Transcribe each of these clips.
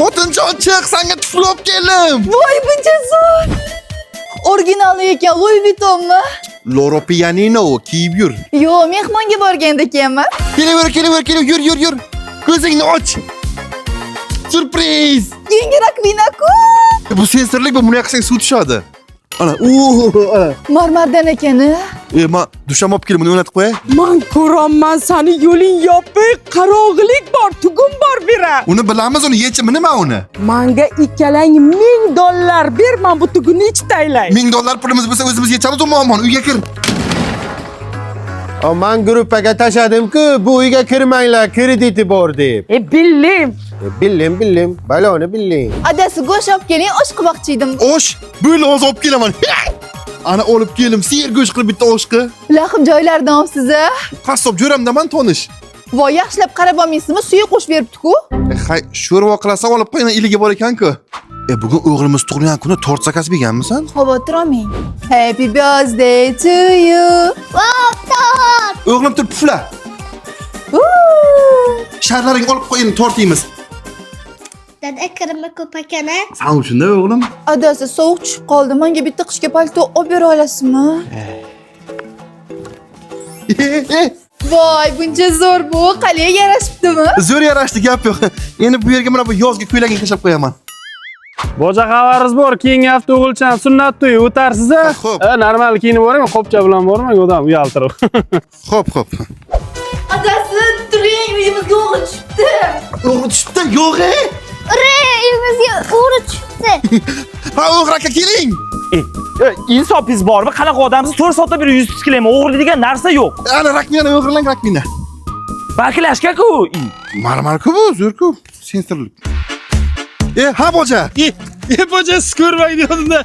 Xotinjon chiq, senga tufli olib keldim. Voy buncha zo'r. Originali ekan, Louis Vuittonmi? Loro Pianino kiyib yur. Yo, mehmonga borganda ekanman. Kelaver, yur. Ko'zingni och. Surpriz. Yangi rakvina-ku. Bu sensorlik, buni yoqsang suv tushadi. Ana, ana. Marmardan ekan-a? Men dusham olib keldim, buni o'rnatib qo'yay. Men ko'raman, seni yo'ling yopiq, qarog'lik bor, tugum bor bera. Uni bilamiz, uni yechimi nima uni? Menga ikkalang $1000 ber, men bu tugunni ichtaylay. $1000 pulimiz bo'lsa o'zimiz yechamiz, muammoni uyga kir. Men gruppaga tashladim-ku, bu uyga kirmanglar, krediti bor deb. Bildim. Bildim. Baloni bildim. Adasi go'sht olib keling, osh qilmoqchi edim. Osh, bo'lib hozir olib kelaman. Ana olib keldim, sigir go'sht qilib bitta oshqi. Lahim joylardan olibsiz-a? Qassob jo'ramdaman tonish. Voy, yaxshilab qarab olmaysizmi? Suya qo'shib beribdi-ku. Hay, sho'rva qilasan, olib qo'ying, iliga bor ekan-ku. Bugun o'g'limiz tug'ilgan kuni tort zakaz berganmisan? Xavotir olmang. Happy birthday to you. O'g'lim turib pufla. Sharlaring olib qo'ying, tort yeymiz. Dada kirimi ko'p ekan-a? Sen uchun-da o'g'lim. Adasi sovuq tushib qoldi. Menga bitta qishki palto olib bera olasizmi? Voy, buncha zo'r bu. Qalay yarashibdimi? Zo'r yarashdi, gap yo'q. Endi bu yerga mana bu yozgi ko'ylagini qilib qo'yaman. Boja xabaringiz bor, keyingi hafta o'g'ilcham sunnat to'yi o'tarsiz-a? Xo'p. Normal kiyinib boring, qopcha bilan bormang, odam uyaltirib. Xo'p. Adasi, turing, uyimizga o'g'il tushibdi. O'g'il tushibdi, yo'q-e? Uyimizga o'g'ri tushibdi. Ha, o'g'il aka keling. Insofingizz bormi? Qanaqa odamsiz? 4 soatda bir 100 kilometr o'g'irlik degan narsa yo'q. Ana rakmina o'g'irlang rakmina. Baklashga-ku. Marmar-ku bu, zo'r-ku. Sensorlik. Ha boja. Boja ko'rmang deyapti-da.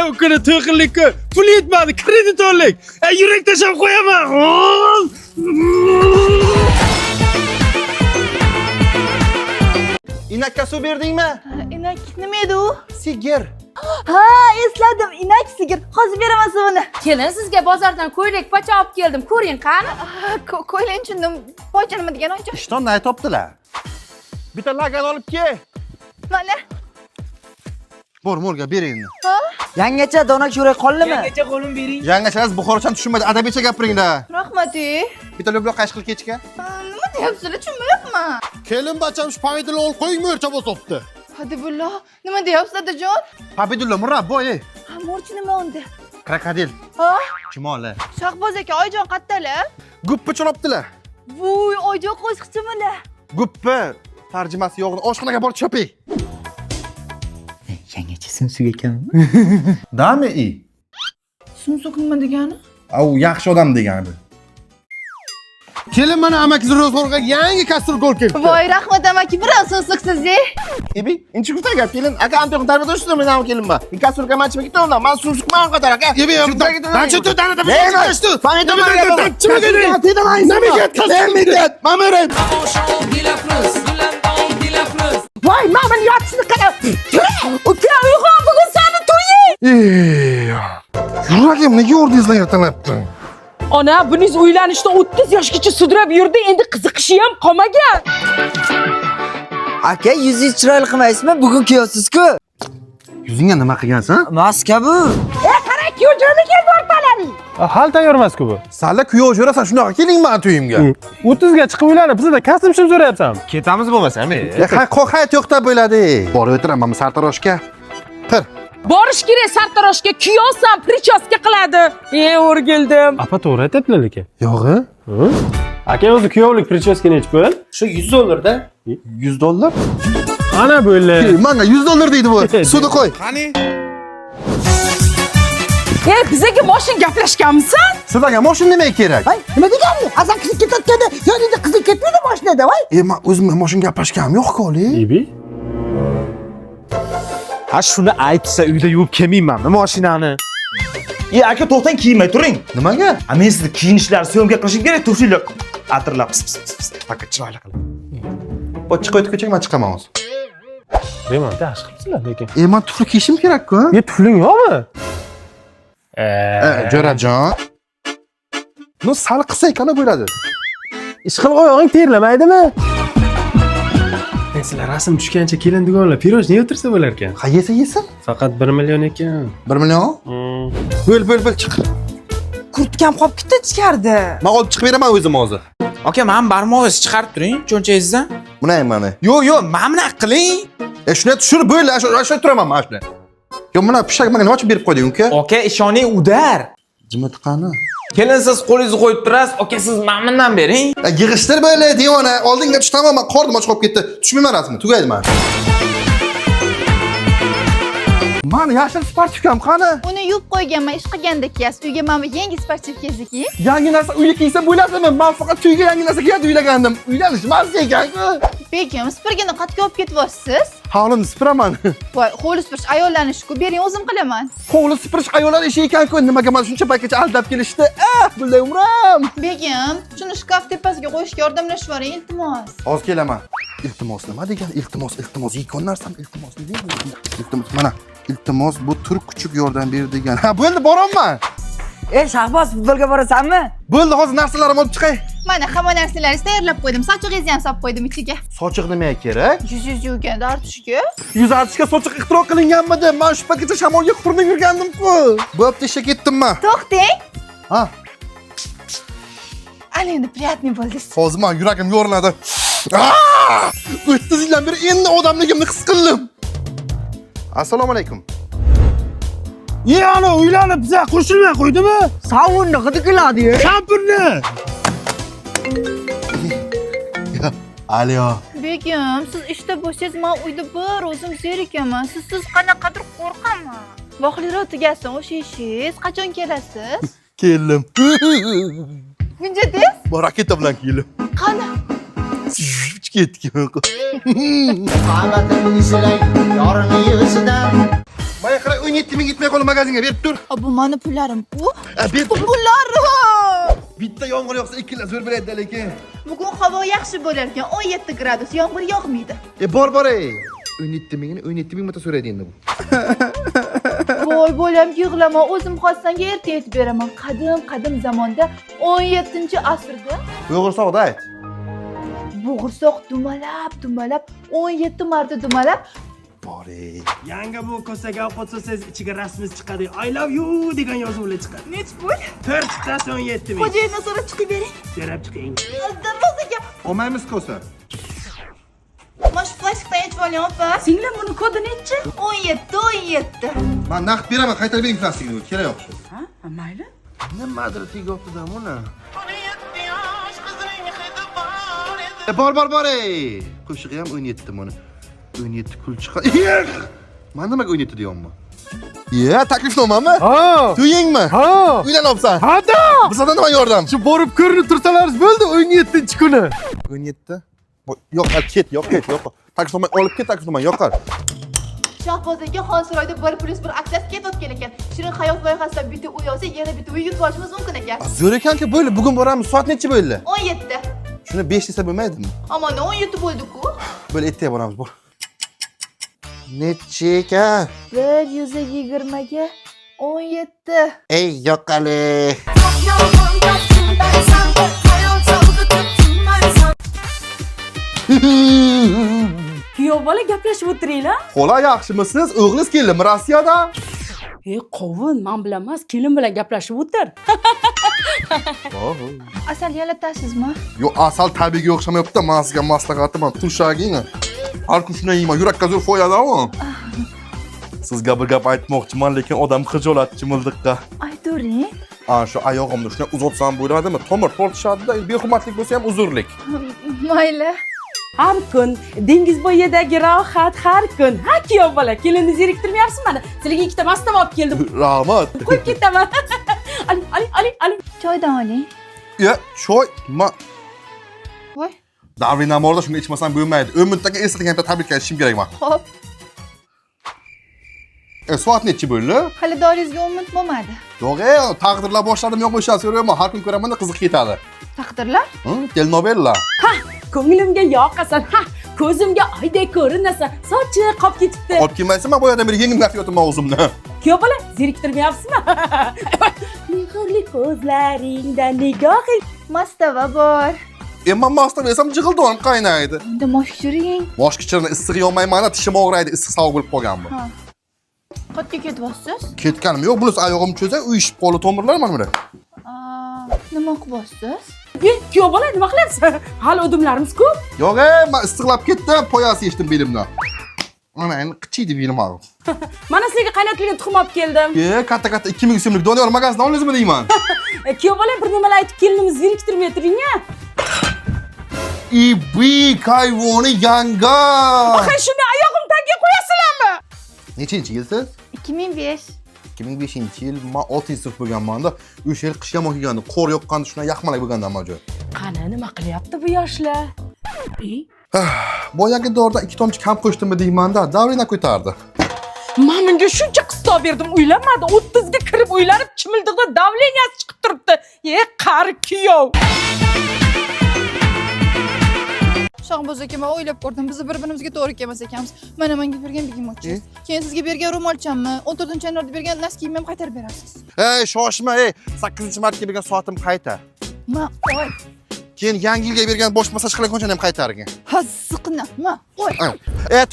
U kuni to'qinlik-ku. Pul yetmadi, kredit oldik. Yurak tashab qo'yaman. Inakka suv berdingmi? Inak nima edi u? Sigir. Ha, esladim. Inak sigir. Hozir beraman suvini. Kelin, sizga bozordan ko'ylak pocha olib keldim. Ko'ring, qani? Ko'ylak tushundim. Pocha nima degan o'ycha? Ishtonda aytibdilar. Bitta lagan olib kel. Mana. Morga bering. Yangacha donak yo'rak qoldimi? Yangacha qo'lim bering. Yangachalar buxorochani tushunmaydi, adabicha gapiringlar. Rahmat. Bitta loblo qashqil kechga. Nima deyapsizlar? Tushunmayapman. Kelin bacham shu pomidorni olib qo'yingmi, o'rcha bosibdi. Hadibullo, nima deyapsiz, Dadajon? Habidulla murra boy. Ha, mo'rchi nima unda? Krokodil. Ha? Chumoli. Shahboz aka, Oyjon qattalar? Guppi cholobdilar. Voy, Oyjon qo'shiqchimilar? Guppi tarjimasi yo'g'ini oshxonaga borib choping. Yangacha simsuk ekanmi? Dami i. Sumsuk nima degani? Au, yaxshi odam degani. Kelin mana amakingiz ro'zg'orga yangi kastrol keldi. Voy, rahmat amaki, biroz sumsuksiz-e. Ebi, inchi kuta gap kelin. Aka Anton tarbiyada o'shda men ham kelin ba. Kastrolga machma ketdim, men sumsukman qadar aka. Ebi, dancha tu dana da. Voy, men yotishni qara. Uka, uyg'on, bugun seni to'yi. Yuragim nega o'rdingizlar ertalabdi? Ona, buningiz uylanishda 30 yoshgacha sudrab yurdi, endi qiziqishi ham qolmagan. Aka, yuzingiz chiroyli qilmaysizmi? Bugun kuyovsiz-ku. Yuzingga nima qilgansan? Maska bu. Qarang, kuyovjo'ni keldi o'rtalaring. Hal tayyor emas-ku bu. Salla kuyov jo'rasan, shunaqa keling men to'yimga. 30 ga chiqib uylanib, sizda kasb ishim so'rayapsanmi? Ketamiz bo'lmasam. Hayt yo'qda bo'ladi. Borib o'tiraman sartaroshga. Qir. Borish kerak sartaroshga, kuyovsan, prichoska qiladi. O'rgildim. Apa to'g'ri aytibdilar lekin. Yo'g'i? Aka o'zi kuyovlik prichoska nechi pul? Shu $100 da. $100? Ana bo'ldi. Menga $100 deydi bu. Suvni qo'y. Qani? Bizaga moshin gaplashganmisan? Sizlarga mashina nima kerak? Voy, nima degani? Azan qizi ketayotganda, yoningda qizi ketmaydi mashinada, voy. Men o'zimga mashina gaplashganim yo'q-ku, oli. Ibi. Ha, shuni aytsa uyda yuvib kelmaymanmi mashinani? Aka to'xtang, kiymay turing. Nimaga? Men sizni kiyinishlar, syomka qilishim kerak, tuflilar atirlab. Taka chiroyli qilib. Bo'y chiqib ko'chaga men chiqaman hozir. Remon, yaxshi qilibsizlar lekin. Men tufli kiyishim kerak-ku. Tufling yo'qmi? Jo'rajon. No sal qilsa ekana bo'ladi. Ish qilib oyog'ing terlamaydimi? Aka sizlar rasm tushgancha kelin dugonlar pirojniy o'tirsa bo'lar ekan. Ha yesa yesin. Faqat 1 million ekan. 1 million? Bo'l chiq. Kurtkam qolib ketdi ichkarida. Men olib chiqib beraman o'zim hozir. Aka, men barmog'ingizni chiqarib turing, cho'nchagingizdan. Buni mana. Yo'q, mana qiling. Shuni tushirib bo'l, shu turaman mana shuni. Yo, mana pishak menga nima ochib berib qo'yding, uka? Aka, ishoning udar. Jimit qani? Kelin siz qo'lingizni qo'yib turasiz, aka siz mendan bering. Yig'ishtir bo'la, devona. Oldinga tush tamom, qornim och qolib ketdi. Tushmayman rasmi, tugaydi mana. Mana yashil sportivkam qani? Uni yuvib qo'yganman, ish qilganda kiyasiz. Uyga mana bu yangi sportivkangizni kiying. Yangi narsa uyga kiysa bo'ladimi? Men faqat to'yga yangi narsa kiyadi uylagandim. Uylanish emas ekan-ku. Begim, spirgini qayerga olib ketyapsiz? Hovlim sipiraman. Voy, hovli supirish ayollarniki-ku. Bering, o'zim qilaman. Hovli sipirish ayollar ishi ekan-ku. Nimaga mana shuncha paytgacha aldab kelishdi? Bunday umram. Begim, shuni shkaf tepasiga qo'yishga yordamlashib yuboring, iltimos. Hozir kelaman. Iltimos nima degan? Iltimos, yekon narsam iltimos degan. Iltimos mana. Iltimos bu turk kuchuk yordam ber degan. Ha, bo'ldi, boraman. Shahboz, futbolga borasanmi? Bo'ldi, hozir narsalarimni olib chiqay. Mana hamma narsalaringizni tayyorlab qo'ydim. Sochig'ingizni ham solib qo'ydim ichiga. Sochiq nimaga kerak? Yuzingiz yuvganda artishga. Yuz artishga sochiq ixtiro qilinganmidi? Men shu paytgacha shamolga qurinib yurgandim-ku. Bo'pti, ishga ketdimmi? To'xtang. Ha, Ana endi приятный bo'ldingiz. hozir men yuragim yoriladi. 30 yildan beri endi odamligimni his qildim. Assalomu alaykum. Ana uylanib biza qo'shilmay qo'ydimi? Savunni hidi keladi. Kampirni. Alo. Begim, siz ishda bo'lsangiz, men uyda bir o'zim zerikaman. Siz qanaqadir qo'rqaman. Vohliroq tugasin, o'sha ishingiz qachon kelasiz? Keldim. Buncha tez? Bu raketa bilan keldim. Qani? Ketdik. Mana qara 17 ming gitmay qoldi magazinga berib tur. Bu meni pullarim-ku. Berib tur. Pullarim. Bitta yomg'ir yog'sa ikkilar zo'r beradi lekin. Bugun havo yaxshi bo'lar ekan, 17 gradus, yomg'ir yog'maydi. Bor ey. 17 mingni 17 ming marta so'raydi endi bu. Voy bolam, yig'lama, o'zim xossanga erta aytib beraman. Qadim zamonda 17-asrda Bo'g'irsoqda ayt. bo'g'irsoq dumalab 17 marta dumalab Bor ey. Yangi bu kosaga ovqat solsangiz ichiga rasmingiz chiqadi. I love you degan yozuvlar chiqadi. nech pul? 4 tasi 17 ming. Xo'jayindan so'rab chiqib bering. So'rab chiqing. Darvozaga. Olmaymiz kosa. Mana shu plastikdan yechib oling, opa. Singlim buni kodi nechi? 17. Men naqd beraman, qaytarib bering plastikni. Kerak yo'q shu. Ha, mayli. Nimadir tegayapti-da buni. Bor ey. Qo'shig'i ham 17 buni. 17 kul chiqadi. Men nimaga 17 deyapman? Taklifnomami? Ha. To'yingmi? Ha. Uylanyapsan? Hada. Bizdan nima yordam? Shu borib ko'rinib tursalarsiz bo'ldi 17-kuni. 17. Yo'q, ket. Taklifnoma olib ket, taklifnoma yo'qar. Shahbozaga Xonsaroyda 1+1 aksiyasi ketayotgan ekan. Shirin hayot loyihasidan bitta uy olsa, yana bitta uy yutib olishimiz mumkin ekan. Zo'r ekan-ku, bo'ldi. Bugun boramiz. Soat necha bo'ldi? 17. Shuni 5 desa bo'lmaydimi? Ammo 17 bo'ldi-ku. Bo'ldi, ertaga boramiz, bor. Necha ekan? 120 ga 17. Ey, yo'qali. Kuyov bola gaplashib o'tiringlar. Xola, yaxshimisiz? O'g'lingiz keldimi Rossiyadan? Qovun, men bilan emas, kelin bilan gaplashib o'tir. Asal yalatasizmi? Yo'q, asal tabiiga o'xshamayapti. Men sizga maslahatim bor. Turshaging. Har kun shunday yeyman, yurakka zo'r foydali-ku. Sizga bir gap aytmoqchiman, lekin odam xijolatchi mildiqqa. Ayturing. Shu oyog'imni shunday uzatsam bo'ladimi? Tomir tortishadi-da, behurmatlik bo'lsa ham uzrlik. Mayli. Har kun dengiz bo'yidagi rohat har kun. Ha, kuyov bola, kelinni zeriktirmayapsiz mana. Sizlarga ikkita mastam olib keldim. Rahmat. Qo'yib ketaman. Ali. Choydan oling. Choy. Voy. Davriy namorda shuni ichmasam bo'lmaydi. Umiddaga eslatgan bitta tabriklashim kerak men. Xo'p. Soat nechi bo'ldi? Hali doringizga umid bo'lmadi. Yo'q, taqdirlar boshladim, yo'q o'sha so'rayman. Har kun ko'raman-da qiziq ketadi. Taqdirlar? Telenovela. Ha, ko'nglimga yoqasan. Ha, ko'zimga oydek ko'rinasan. Sochi qolib ketibdi. Olib kelmaysan, men boyadan beri yengim gapirayotiman o'zimni. Kuyov bola, zeriktirmayapsizmi? Mehrli ko'zlaringda nigohing. Mastava bor. Emma masla versem jig'il donib qaynaydi. Unda moshkichiring. Moshkichirni issiq yonmayman, tishim og'raydi, issiq sovuq bo'lib qolgan bu. Ha. Qayerga ketyapsiz? Ketganim yo'q, bunisi oyog'im cho'za, uyishib qoldi tomirlar mana buni. Nima qilyapsiz? Kuyov bola nima qilyapsiz? Hali udumlarimiz ko'p. Yo'q, men issiqlab ketdim, poyasi yechdim belimdan. Mana endi qichiydi belim og'rib. Mana sizga qaynatilgan tuxum olib keldim. Katta 2000 so'mlik doniyor magazindan olasizmi deyman. Kuyov bola bir nimalar aytib kelinimizni zeriktirmay turing-a. Ibi kayvoni yanga. Axir shuni oyog'im tagiga qo'yasizlarmi? Nechinchi yilsiz? 2005. 2005-yil men 6 sinf bo'lganman-da. O'sha yil qish yomon kelgandi, qor yoqqanda shunday yaxmalak bo'lgandan mojo. Qani nima qilyapti bu yoshlar? Boyagi dorda 2 tomchi kam qo'shdimmi deyman-da, davrina ko'tardi. Men bunga shuncha qistov berdim, uylanmadi. 30 ga kirib uylanib, chimildiqda davleniyasi chiqib turibdi. Qari kuyov. Shahboz aka, men o'ylab ko'rdim. Biz bir-birimizga to'g'ri kelmas ekanmiz. Mana menga bergan bigimochingiz. Keyin sizga bergan ro'molchamni, 14-yanvarda bergan naskiyimni ham qaytarib berasiz. Ey, shoshma, 8-martga bergan soatim qayta. Oy. Keyin yangi yilga bergan bosh massaj qilgan ham qaytargin. Hazziqni. Oy.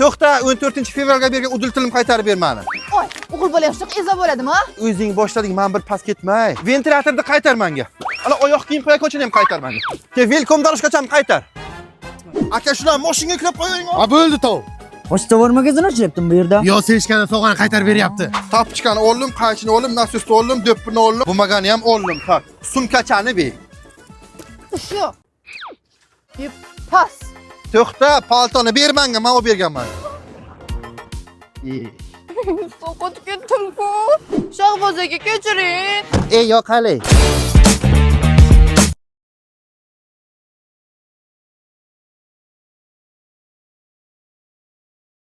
To'xta, 14-fevralga bergan udul tilim qaytarib ber meni. Oy, o'g'il bola yoshliq eza bo'ladimi? O'zing boshlading, men bir pas ketmay. Ventilyatorni qaytar menga. Ana oyoq kiyim qo'yayotgan ham qaytar menga. Keyin velkom daroshkacham qaytar. Aka shuni mashinaga kirib qo'ying. Ha bo'ldi tov. Pochta magazini ochayaptimi bu yerda? Yo sevishgani sovg'ani qaytarib beryapti. Tapchikani oldim, qaychini oldim, nasosni oldim, do'ppini oldim. Bo'lmagani ham oldim. Tak. Sumkachani ber. Shu. Pas. To'xta, paltoni ber menga, men olib berganman. So'qot ketdim-ku. Shahboz aka, kechiring. Ey yo qalay.